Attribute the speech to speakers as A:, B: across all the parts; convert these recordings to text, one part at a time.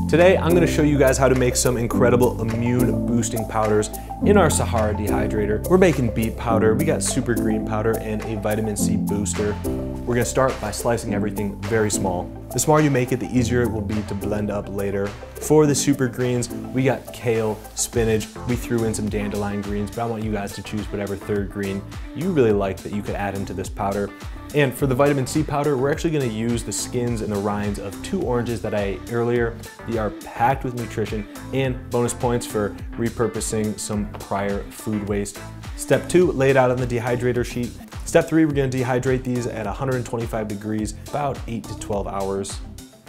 A: Today, I'm gonna show you guys how to make some incredible immune boosting powders in our Sahara dehydrator. We're making beet powder, we got super green powder, and a vitamin C booster. We're gonna start by slicing everything very small. The smaller you make it, the easier it will be to blend up later. For the super greens, we got kale, spinach, we threw in some dandelion greens, but I want you guys to choose whatever third green you really like that you could add into this powder. And for the vitamin C powder, we're actually gonna use the skins and the rinds of 2 oranges that I ate earlier. They are packed with nutrition and bonus points for repurposing some prior food waste. Step 2, lay it out on the dehydrator sheet. Step 3, we're gonna dehydrate these at 125 degrees, about 8 to 12 hours.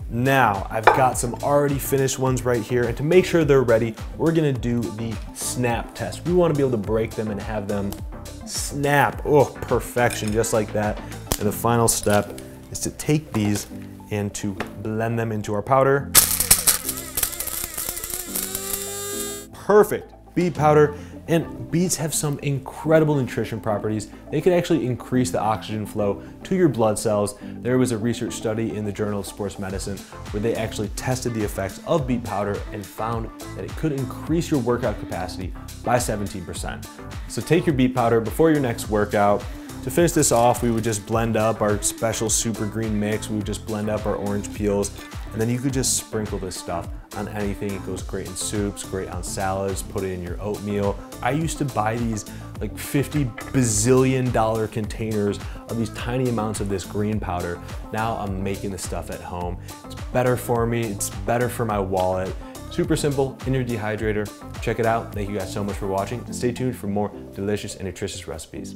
A: Now, I've got some already finished ones right here, and to make sure they're ready, we're gonna do the snap test. We wanna be able to break them and have them snap. Oh, perfection, just like that. And the final step is to take these and to blend them into our powder. Perfect, beet powder. And beets have some incredible nutrition properties. They can actually increase the oxygen flow to your blood cells. There was a research study in the Journal of Sports Medicine where they actually tested the effects of beet powder and found that it could increase your workout capacity by 17%. So take your beet powder before your next workout. To finish this off, we would just blend up our special super green mix. We would just blend up our orange peels, and then you could just sprinkle this stuff on anything. It goes great in soups, great on salads, put it in your oatmeal. I used to buy these like $50 bazillion containers of these tiny amounts of this green powder. Now I'm making this stuff at home. It's better for me, it's better for my wallet. Super simple in your dehydrator. Check it out. Thank you guys so much for watching, and stay tuned for more delicious and nutritious recipes.